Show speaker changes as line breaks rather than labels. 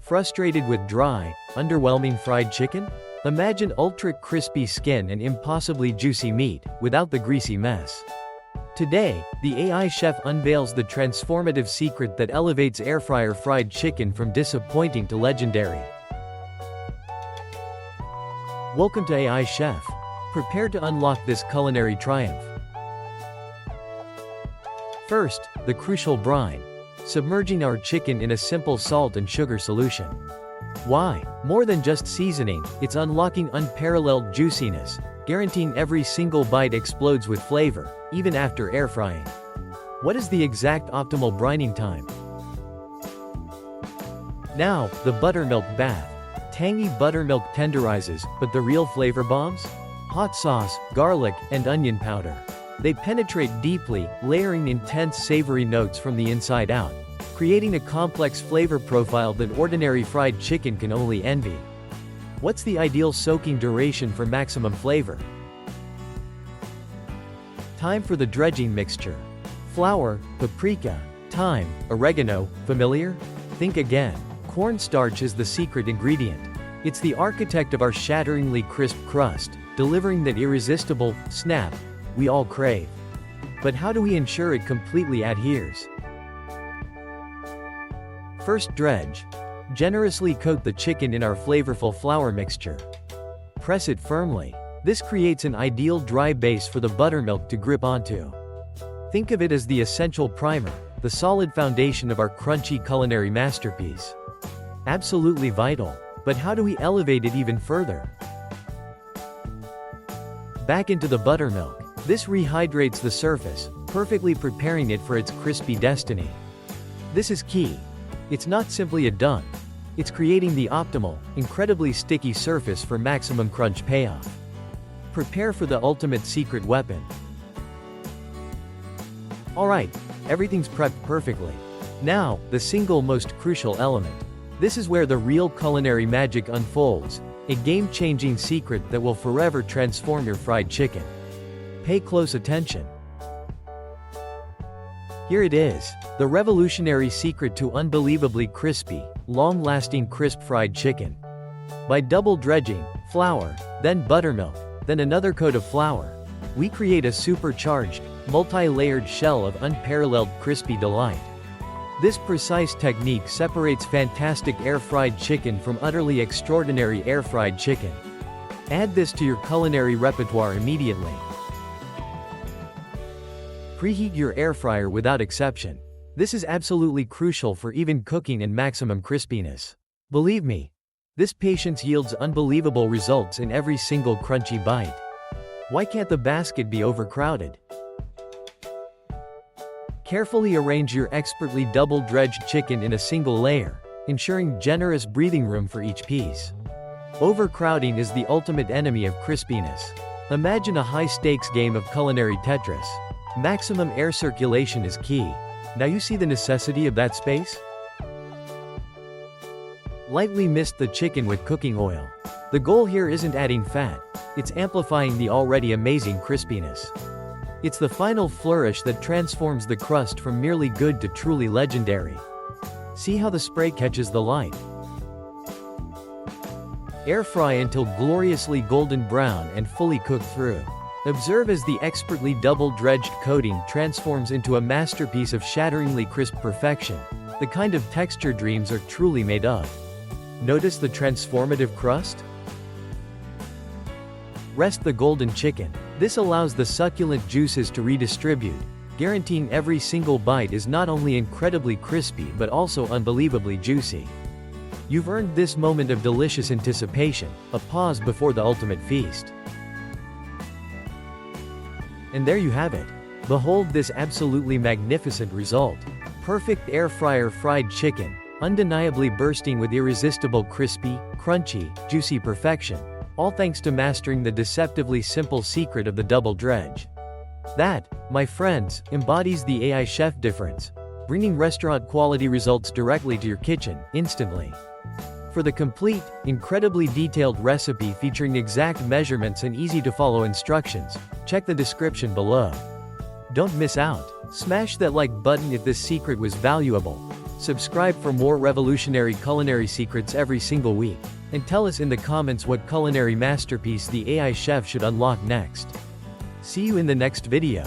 Frustrated with dry, underwhelming fried chicken? Imagine ultra-crispy skin and impossibly juicy meat, without the greasy mess. Today, the AI chef unveils the transformative secret that elevates air-fryer fried chicken from disappointing to legendary. Welcome to AI Chef. Prepare to unlock this culinary triumph. First, the crucial brine. Submerging our chicken in a simple salt and sugar solution. Why? More than just seasoning, it's unlocking unparalleled juiciness, guaranteeing every single bite explodes with flavor, even after air frying. What is the exact optimal brining time? Now, the buttermilk bath. Tangy buttermilk tenderizes, but the real flavor bombs? Hot sauce, garlic, and onion powder. They penetrate deeply, layering intense savory notes from the inside out, creating a complex flavor profile that ordinary fried chicken can only envy. What's the ideal soaking duration for maximum flavor? Time for the dredging mixture. Flour, paprika, thyme, oregano, familiar? Think again. Cornstarch is the secret ingredient. It's the architect of our shatteringly crisp crust, delivering that irresistible snap we all crave. But how do we ensure it completely adheres? First, dredge. Generously coat the chicken in our flavorful flour mixture. Press it firmly. This creates an ideal dry base for the buttermilk to grip onto. Think of it as the essential primer, the solid foundation of our crunchy culinary masterpiece. Absolutely vital. But how do we elevate it even further? Back into the buttermilk. This rehydrates the surface, perfectly preparing it for its crispy destiny. This is key. It's not simply a dunk. It's creating the optimal, incredibly sticky surface for maximum crunch payoff. Prepare for the ultimate secret weapon. Alright, everything's prepped perfectly. Now, the single most crucial element. This is where the real culinary magic unfolds, a game-changing secret that will forever transform your fried chicken. Pay close attention. Here it is, the revolutionary secret to unbelievably crispy, long-lasting crisp fried chicken. By double dredging, flour, then buttermilk, then another coat of flour, we create a supercharged, multi-layered shell of unparalleled crispy delight. This precise technique separates fantastic air-fried chicken from utterly extraordinary air-fried chicken. Add this to your culinary repertoire immediately. Preheat your air fryer without exception. This is absolutely crucial for even cooking and maximum crispiness. Believe me, this patience yields unbelievable results in every single crunchy bite. Why can't the basket be overcrowded? Carefully arrange your expertly double-dredged chicken in a single layer, ensuring generous breathing room for each piece. Overcrowding is the ultimate enemy of crispiness. Imagine a high-stakes game of culinary Tetris. Maximum air circulation is key. Now you see the necessity of that space? Lightly mist the chicken with cooking oil. The goal here isn't adding fat, it's amplifying the already amazing crispiness. It's the final flourish that transforms the crust from merely good to truly legendary. See how the spray catches the light. Air fry until gloriously golden brown and fully cooked through. Observe as the expertly double-dredged coating transforms into a masterpiece of shatteringly crisp perfection, the kind of texture dreams are truly made of. Notice the transformative crust? Rest the golden chicken. This allows the succulent juices to redistribute, guaranteeing every single bite is not only incredibly crispy but also unbelievably juicy. You've earned this moment of delicious anticipation, a pause before the ultimate feast. And there you have it. Behold this absolutely magnificent result. Perfect air fryer fried chicken, undeniably bursting with irresistible crispy, crunchy, juicy perfection, all thanks to mastering the deceptively simple secret of the double dredge. That, my friends, embodies the AI chef difference, bringing restaurant quality results directly to your kitchen, instantly. For the complete, incredibly detailed recipe featuring exact measurements and easy-to-follow instructions, check the description below. Don't miss out. Smash that like button if this secret was valuable. Subscribe for more revolutionary culinary secrets every single week. And tell us in the comments what culinary masterpiece the AI chef should unlock next. See you in the next video.